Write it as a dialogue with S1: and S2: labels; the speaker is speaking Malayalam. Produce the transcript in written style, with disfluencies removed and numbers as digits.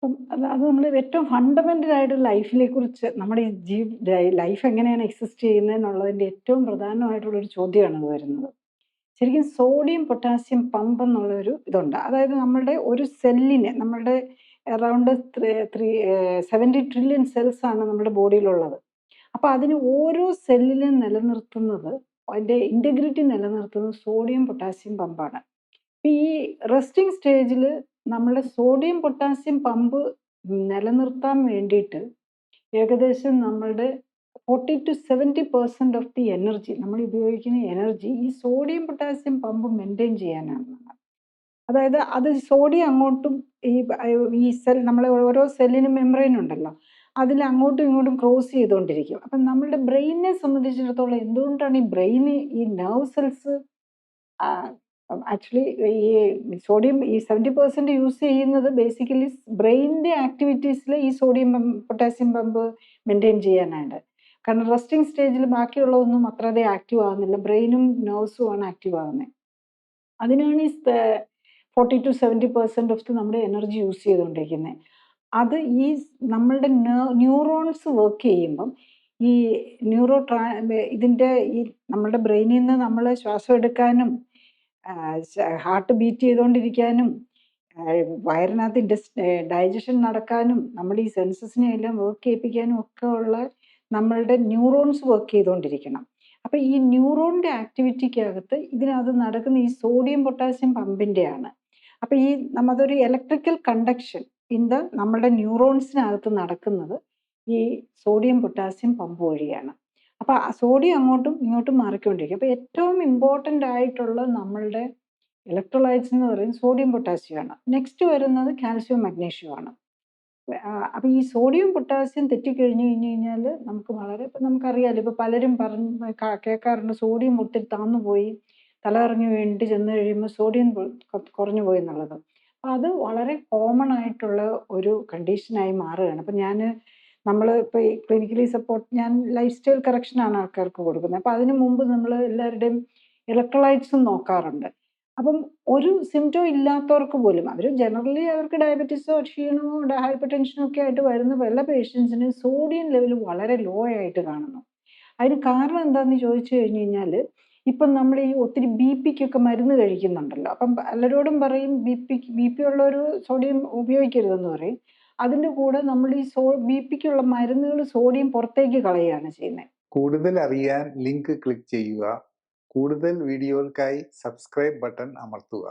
S1: അപ്പം അത് നമ്മൾ ഏറ്റവും ഫണ്ടമെന്റൽ ആയിട്ട് ലൈഫിനെ കുറിച്ച് നമ്മുടെ ഈ ലൈഫ് എങ്ങനെയാണ് എക്സിസ്റ്റ് ചെയ്യുന്നതെന്നുള്ളതിന്റെ ഏറ്റവും പ്രധാനമായിട്ടുള്ള ഒരു ചോദ്യമാണ് അത് വരുന്നത്. ശരിക്കും സോഡിയം പൊട്ടാസ്യം പമ്പ് എന്നുള്ള ഒരു ഇതുണ്ട്. അതായത് നമ്മളുടെ ഒരു സെല്ലിന് നമ്മളുടെ അറൗണ്ട് 70 ട്രില്യൺ സെൽസ് ആണ് നമ്മുടെ ബോഡിയിലുള്ളത്. അപ്പൊ അതിന് ഓരോ സെല്ലിലും നിലനിർത്തുന്നത്, അതിന്റെ ഇന്റഗ്രിറ്റി നിലനിർത്തുന്നത് സോഡിയം പൊട്ടാസ്യം പമ്പാണ്. ഈ റെസ്റ്റിംഗ് സ്റ്റേജിൽ നമ്മുടെ സോഡിയം പൊട്ടാസ്യം പമ്പ് നിലനിർത്താൻ വേണ്ടിയിട്ട് ഏകദേശം നമ്മളുടെ 40-70% ഓഫ് ദി എനർജി, നമ്മൾ ഉപയോഗിക്കുന്ന എനർജി ഈ സോഡിയം പൊട്ടാസ്യം പമ്പ് മെയിൻറ്റെയിൻ ചെയ്യാനാണ്. അതായത് അത് സോഡിയം അങ്ങോട്ടും ഈ സെൽ, നമ്മളെ ഓരോ സെല്ലിനും മെമ്പറൈൻ ഉണ്ടല്ലോ, അതിൽ അങ്ങോട്ടും ഇങ്ങോട്ടും ക്രോസ് ചെയ്തുകൊണ്ടിരിക്കും. അപ്പം നമ്മളുടെ ബ്രെയിനിനെ സംബന്ധിച്ചിടത്തോളം എന്തുകൊണ്ടാണ് ഈ ബ്രെയിന് ഈ നെർവ് സെൽസ് ആക്ച്വലി ഈ സോഡിയം ഈ 70% യൂസ് ചെയ്യുന്നത് ബേസിക്കലി ബ്രെയിനിന്റെ ആക്ടിവിറ്റീസിൽ ഈ സോഡിയം പൊട്ടാസ്യം പമ്പ് മെയിൻറ്റെയിൻ ചെയ്യാനാണ്. കാരണം റെസ്റ്റിംഗ് സ്റ്റേജിൽ ബാക്കിയുള്ളതൊന്നും അത്രയധികം ആക്റ്റീവ് ആകുന്നില്ല, ബ്രെയിനും നെർവ്സും ആണ് ആക്റ്റീവ് ആകുന്നത്. അതിനാണ് ഈ 40-70% ഓഫ് നമ്മുടെ എനർജി യൂസ് ചെയ്തുകൊണ്ടിരിക്കുന്നത്. അത് ഈ നമ്മളുടെ ന്യൂറോൺസ് വർക്ക് ചെയ്യുമ്പം ഈ ഇതിൻ്റെ ഈ നമ്മളുടെ ബ്രെയിനിൽ നിന്ന് നമ്മൾ ശ്വാസം എടുക്കാനും ഹാർട്ട് ബീറ്റ് ചെയ്തുകൊണ്ടിരിക്കാനും വയറിനകത്ത് ഡൈജഷൻ നടക്കാനും നമ്മുടെ ഈ സെൻസസിനെ എല്ലാം വർക്ക് ചെയ്യിപ്പിക്കാനും ഒക്കെ ഉള്ള നമ്മളുടെ ന്യൂറോൺസ് വർക്ക് ചെയ്തുകൊണ്ടിരിക്കണം. അപ്പം ഈ ന്യൂറോണിൻ്റെ ആക്ടിവിറ്റിക്കകത്ത് ഇതിനകത്ത് നടക്കുന്ന ഈ സോഡിയം പൊട്ടാസ്യം പമ്പിൻ്റെയാണ്. അപ്പം ഈ നമ്മതൊരു ഇലക്ട്രിക്കൽ കണ്ടക്ഷൻ നമ്മളുടെ ന്യൂറോൺസിനകത്ത് നടക്കുന്നത് ഈ സോഡിയം പൊട്ടാസ്യം പമ്പ് വഴിയാണ്. അപ്പം സോഡിയം അങ്ങോട്ടും ഇങ്ങോട്ടും മാറിക്കൊണ്ടിരിക്കും. അപ്പം ഏറ്റവും ഇമ്പോർട്ടൻ്റ് ആയിട്ടുള്ള നമ്മളുടെ ഇലക്ട്രോലൈറ്റ്സ് എന്ന് പറയുന്നത് സോഡിയം പൊട്ടാസ്യം ആണ്. നെക്സ്റ്റ് വരുന്നത് കാൽസ്യം മഗ്നീഷ്യം ആണ്. അപ്പം ഈ സോഡിയം പൊട്ടാസ്യം തെറ്റിക്കഴിഞ്ഞു കഴിഞ്ഞാൽ നമുക്ക് വളരെ, ഇപ്പം നമുക്കറിയാമല്ലോ, ഇപ്പം പലരും കേൾക്കാറുണ്ട് സോഡിയം ഒത്തിരി താന്നു പോയി, തലകറങ്ങി വീണിട്ട് ചെന്ന് കഴിയുമ്പോൾ സോഡിയം കുറഞ്ഞു പോയി എന്നുള്ളത്. അപ്പം അത് വളരെ കോമൺ ആയിട്ടുള്ള ഒരു കണ്ടീഷനായി മാറുകയാണ്. അപ്പം നമ്മൾ ഇപ്പോൾ ഈ ക്ലിനിക്കലി സപ്പോർട്ട്, ഞാൻ ലൈഫ് സ്റ്റൈൽ കറക്ഷനാണ് ആൾക്കാർക്ക് കൊടുക്കുന്നത്. അപ്പം അതിന് മുമ്പ് നമ്മൾ എല്ലാവരുടെയും ഇലക്ട്രോലൈറ്റ്സും നോക്കാറുണ്ട്. അപ്പം ഒരു സിംറ്റം ഇല്ലാത്തവർക്ക് പോലും, അവർ ജനറലി അവർക്ക് ഡയബറ്റീസോ ക്ഷീണമോ ഹൈപ്പർ ടെൻഷനോ ഒക്കെ ആയിട്ട് വരുന്ന പല പേഷ്യൻസിന് സോഡിയം ലെവൽ വളരെ ലോ ആയിട്ട് കാണുന്നു. അതിന് കാരണം എന്താണെന്ന് ചോദിച്ചു കഴിഞ്ഞു കഴിഞ്ഞാൽ, ഇപ്പം നമ്മൾ ഈ ഒത്തിരി ബി പിക്കൊക്കെ മരുന്ന് കഴിക്കുന്നുണ്ടല്ലോ. അപ്പം പലരോടും പറയും ബി പി ഉള്ളൊരു സോഡിയം ഉപയോഗിക്കരുതെന്ന് പറയും. അതിൻ്റെ കൂടെ നമ്മൾ ഈ ബി പിക്കുള്ള മരുന്നുകൾ സോഡിയം പുറത്തേക്ക് കളയുകയാണ് ചെയ്യുന്നത്.
S2: കൂടുതൽ അറിയാൻ ലിങ്ക് ക്ലിക്ക് ചെയ്യുക. കൂടുതൽ വീഡിയോകൾക്കായി സബ്സ്ക്രൈബ് ബട്ടൺ അമർത്തുക.